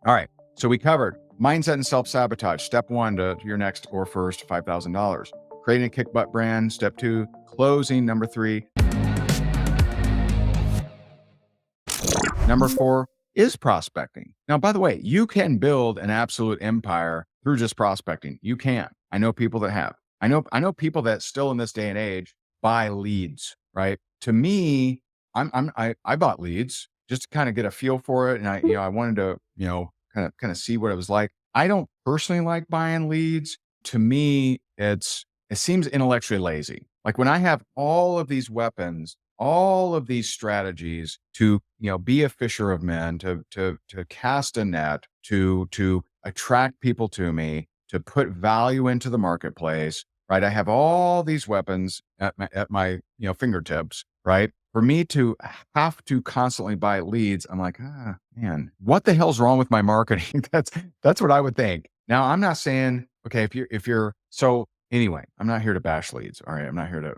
All right. So we covered mindset and self-sabotage. Step 1 to your next or first $5,000. Creating a kick butt brand. Step 2, closing. Number 3. Number 4 is prospecting. Now, by the way, you can build an absolute empire through just prospecting. You can. I know people that have. I know people that still in this day and age buy leads, right? To me, I bought leads just to kind of get a feel for it. And I wanted to, kind of see what it was like. I don't personally like buying leads. To me, it seems intellectually lazy. Like when I have all of these weapons, all of these strategies to, be a fisher of men, to cast a net, to attract people to me, to put value into the marketplace, right? I have all these weapons at my fingertips, right? For me to have to constantly buy leads, I'm like, man, what the hell's wrong with my marketing? That's what I would think. Now, I'm not saying, okay, if you're so anyway, I'm not here to bash leads. All right. I'm not here to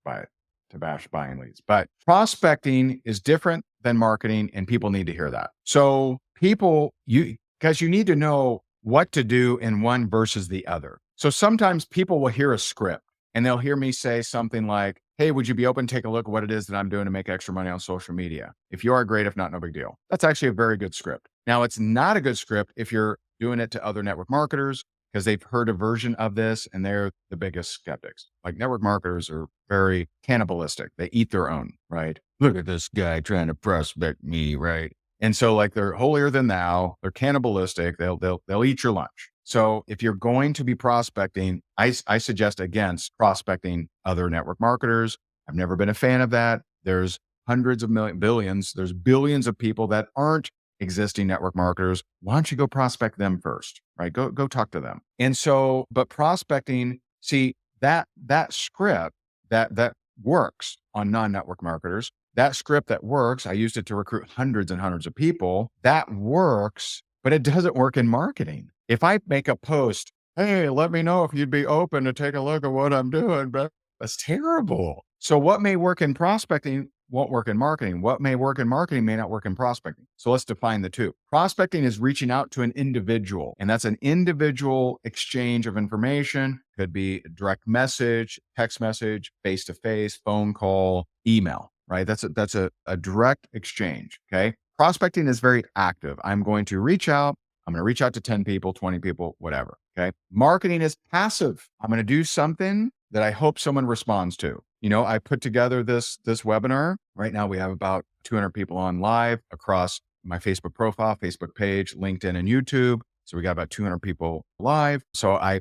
buy it, to bash buying leads, but prospecting is different than marketing, and people need to hear that. So because you need to know what to do in one versus the other. So sometimes people will hear a script and they'll hear me say something like, hey, would you be open to take a look at what it is that I'm doing to make extra money on social media? If you are, great. If not, no big deal. That's actually a very good script. Now, it's not a good script if you're doing it to other network marketers because they've heard a version of this and they're the biggest skeptics. Like network marketers are very cannibalistic. They eat their own, right? Look at this guy trying to prospect me, right? And so like they're holier than thou, they're cannibalistic, they'll eat your lunch. So if you're going to be prospecting, I suggest against prospecting other network marketers. I've never been a fan of that. There's hundreds of there's billions of people that aren't existing network marketers. Why don't you go prospect them first, right? Go talk to them. And so, but prospecting, see that script that works on non-network marketers, that script that works, I used it to recruit hundreds and hundreds of people. That works, but it doesn't work in marketing. If I make a post, hey, let me know if you'd be open to take a look at what I'm doing, but that's terrible. So what may work in prospecting won't work in marketing. What may work in marketing may not work in prospecting. So let's define the two. Prospecting is reaching out to an individual, and that's an individual exchange of information. Could be a direct message, text message, face-to-face, phone call, email, right? That's a direct exchange, okay? Prospecting is very active. I'm going to reach out to 10 people, 20 people, whatever, okay? Marketing is passive. I'm going to do something that I hope someone responds to. I put together this webinar. Right now we have about 200 people on live across my Facebook profile, Facebook page, LinkedIn, and YouTube. So we got about 200 people live. So I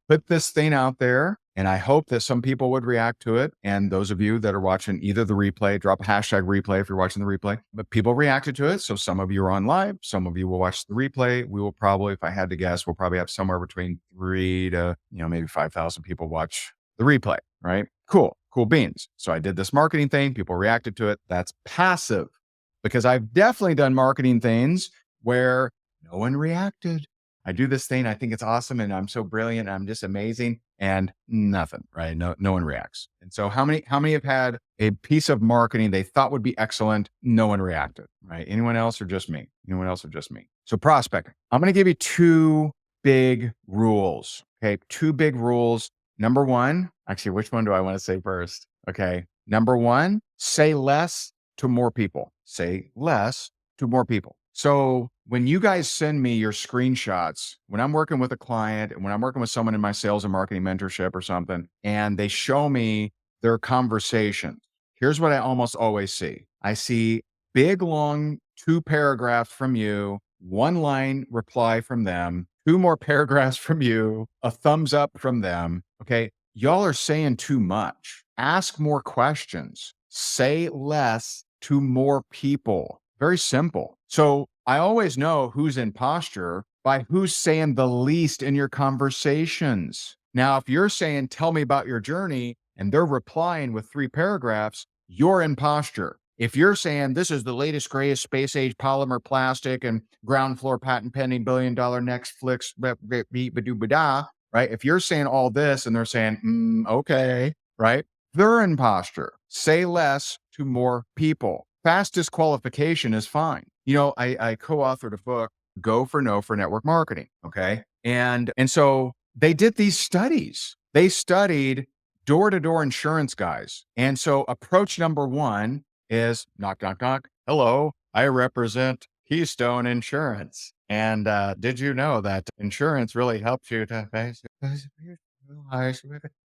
put this thing out there, and I hope that some people would react to it. And those of you that are watching either the replay, drop a hashtag replay if you're watching the replay. But people reacted to it. So some of you are on live. Some of you will watch the replay. We will probably, if I had to guess, we'll probably have somewhere between 3 to maybe 5,000 people watch the replay, right? Cool beans. So I did this marketing thing. People reacted to it. That's passive, because I've definitely done marketing things where no one reacted. I do this thing. I think it's awesome. And I'm so brilliant. I'm just amazing. And nothing, right? No one reacts. And so how many have had a piece of marketing they thought would be excellent? No one reacted, right? Anyone else or just me? So prospecting. I'm going to give you 2 big rules. Okay. 2 big rules. Number 1, actually, which one do I want to say first? Okay. Number 1, say less to more people. Say less to more people. So when you guys send me your screenshots, when I'm working with a client and when I'm working with someone in my sales and marketing mentorship or something, and they show me their conversations, here's what I almost always see. I see big, long 2 paragraphs from you, 1 line reply from them, 2 more paragraphs from you, a thumbs up from them. Okay. Y'all are saying too much. Ask more questions. Say less to more people. Very simple. So I always know who's in posture by who's saying the least in your conversations. Now, if you're saying, tell me about your journey, and they're replying with 3 paragraphs, you're in posture. If you're saying this is the latest, greatest space age polymer plastic and ground floor patent pending $1 billion Netflix, right? If you're saying all this and they're saying, okay, right? They're in posture. Say less to more people. Fast disqualification is fine. I co-authored a book go for no for network marketing. Okay. And so they did these studies. They studied door-to-door insurance guys. And so approach number one is knock, knock, knock. Hello, I represent Keystone Insurance. And did you know that insurance really helps you to face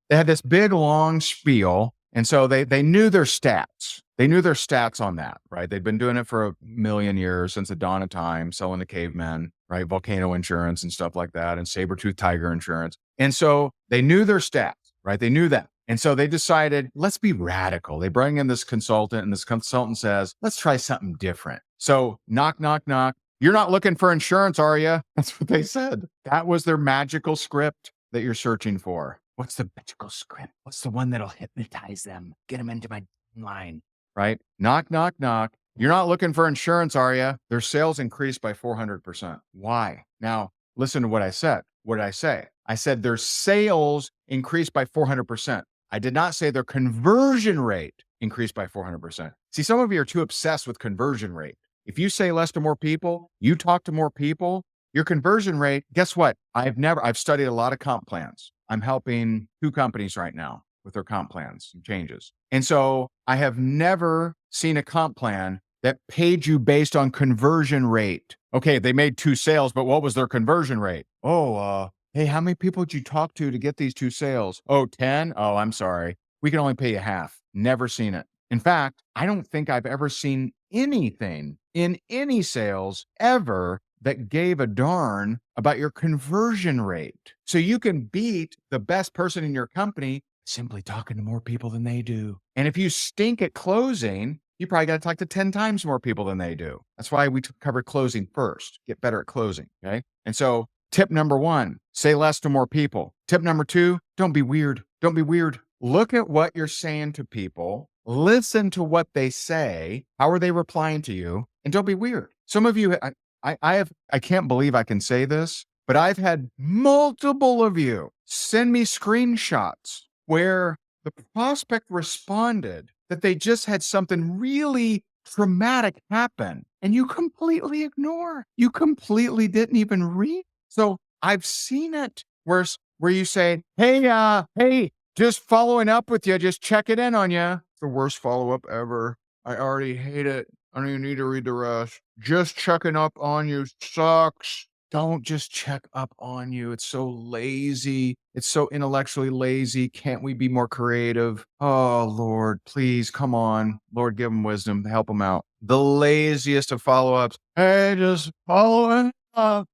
they had this big long spiel. And so they knew their stats. They knew their stats on that, right? They'd been doing it for a million years since the dawn of time, selling to cavemen, right? Volcano insurance and stuff like that, and saber-tooth tiger insurance. And so they knew their stats, right? They knew that. And so they decided, let's be radical. They bring in this consultant, and this consultant says, let's try something different. So knock, knock, knock. You're not looking for insurance, are you? That's what they said. That was their magical script that you're searching for. What's the magical script? What's the one that'll hypnotize them? Get them into my line, right? Knock, knock, knock. You're not looking for insurance, are you? Their sales increased by 400%. Why? Now, listen to what I said. What did I say? I said their sales increased by 400%. I did not say their conversion rate increased by 400%. See, some of you are too obsessed with conversion rate. If you say less to more people, you talk to more people, your conversion rate, guess what? I've studied a lot of comp plans. I'm helping 2 companies right now with their comp plans and changes. And so I have never seen a comp plan that paid you based on conversion rate. Okay, they made 2 sales, but what was their conversion rate? Hey, how many people did you talk to get these 2 sales? Oh, 10? Oh, I'm sorry. We can only pay you half. Never seen it. In fact, I don't think I've ever seen anything in any sales ever that gave a darn about your conversion rate. So you can beat the best person in your company simply talking to more people than they do. And if you stink at closing, you probably got to talk to 10 times more people than they do. That's why we covered closing first. Get better at closing. Okay. And so tip number 1, say less to more people. Tip number 2, don't be weird. Don't be weird. Look at what you're saying to people. Listen to what they say. How are they replying to you? And don't be weird. Some of you, I can't believe I can say this, but I've had multiple of you send me screenshots where the prospect responded that they just had something really traumatic happen, and you completely ignore. You completely didn't even read. So I've seen it where you say, hey, just following up with you, just checking in on you. It's the worst follow-up ever. I already hate it. I don't even need to read the rest. Just checking up on you sucks. Don't just check up on you. It's so lazy. It's so intellectually lazy. Can't we be more creative? Oh, Lord, please, come on. Lord, give them wisdom. Help them out. The laziest of follow-ups. Hey, just following up.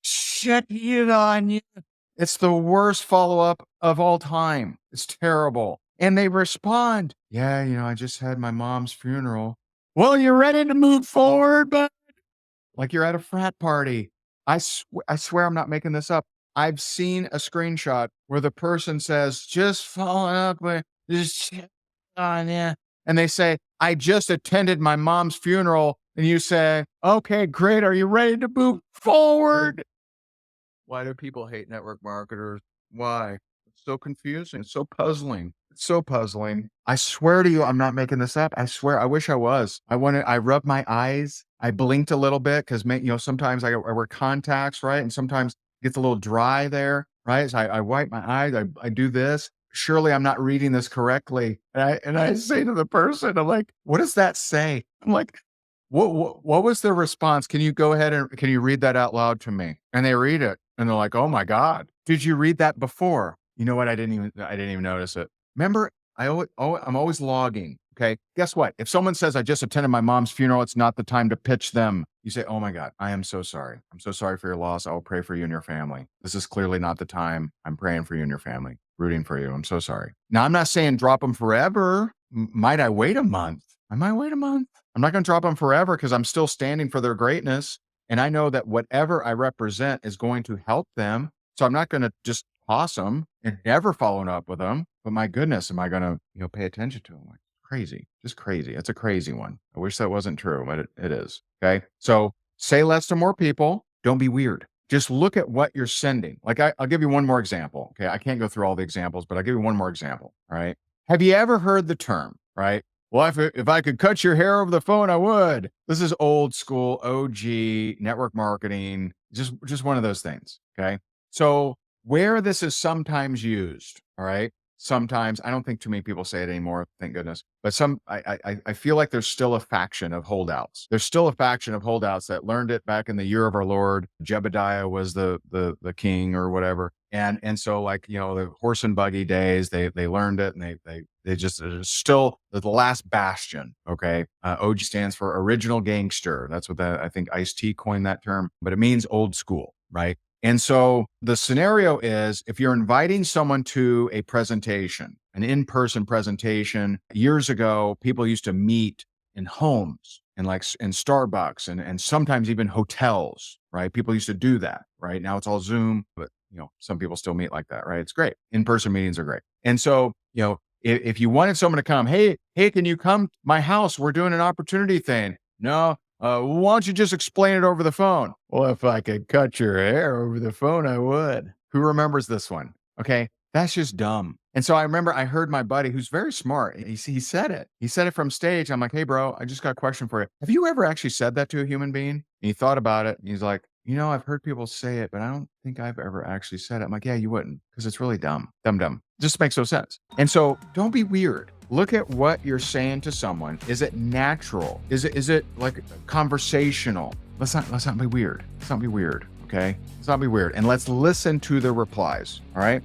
Checking in on you. It's the worst follow-up of all time. It's terrible. And they respond, yeah, I just had my mom's funeral. Well, you're ready to move forward, but like you're at a frat party. I swear I'm not making this up. I've seen a screenshot where the person says, just following up with just on you. And they say, I just attended my mom's funeral. And you say, okay, great. Are you ready to move forward? Why do people hate network marketers? Why? It's so confusing. It's so puzzling. It's so puzzling. I swear to you, I'm not making this up. I swear. I wish I was. I rubbed my eyes. I blinked a little bit because, sometimes I wear contacts, right? And sometimes it gets a little dry there, right? So I wipe my eyes. I do this. Surely I'm not reading this correctly. And I say to the person, I'm like, what does that say? I'm like, what was their response? Can you go ahead and can you read that out loud to me? And they read it and they're like, oh my God, did you read that before? You know what? I didn't even notice it. Remember, I'm always logging. Okay. Guess what? If someone says, I just attended my mom's funeral, it's not the time to pitch them. You say, oh my God, I am so sorry. I'm so sorry for your loss. I will pray for you and your family. This is clearly not the time. I'm praying for you and your family, rooting for you. I'm so sorry. Now, I'm not saying drop them forever. Might I wait a month? I might wait a month. I'm not going to drop them forever because I'm still standing for their greatness. And I know that whatever I represent is going to help them. So I'm not going to just toss them and never following up with them. But my goodness, am I going to, pay attention to them? Like, crazy, just crazy. It's a crazy one. I wish that wasn't true, but it is. Okay. So say less to more people. Don't be weird. Just look at what you're sending. Like I'll give you one more example. Okay. I can't go through all the examples, but I'll give you one more example. All right. Have you ever heard the term, right? Well, if I could cut your hair over the phone, I would. This is old school OG network marketing, just one of those things. Okay. So where this is sometimes used, all right. Sometimes I don't think too many people say it anymore, thank goodness. But I feel like there's still a faction of holdouts. There's still a faction of holdouts that learned it back in the year of our Lord. Jebediah was the king or whatever. And so like, the horse and buggy days, they learned it, and they just it's still the last bastion. Okay. OG stands for original gangster. That's what I think Ice-T coined that term, but it means old school, right? And so the scenario is, if you're inviting someone to a presentation, an in-person presentation, years ago, people used to meet in homes and like in Starbucks and sometimes even hotels, right? People used to do that, right? Now it's all Zoom, but some people still meet like that, right? It's great. In-person meetings are great. And so, if you wanted someone to come, hey, can you come to my house? We're doing an opportunity thing. No, why don't you just explain it over the phone? Well, if I could cut your hair over the phone, I would. Who remembers this one? Okay. That's just dumb. And so I remember I heard my buddy, who's very smart, he said it. He said it from stage. I'm like, hey, bro, I just got a question for you. Have you ever actually said that to a human being? And he thought about it. And he's like, I've heard people say it, but I don't think I've ever actually said it. I'm like, yeah, you wouldn't, because it's really dumb. Dumb. Just makes no sense. And so don't be weird. Look at what you're saying to someone. Is it natural? Is it like conversational? Let's not be weird. Let's not be weird. Okay. Let's not be weird. And let's listen to the replies. All right.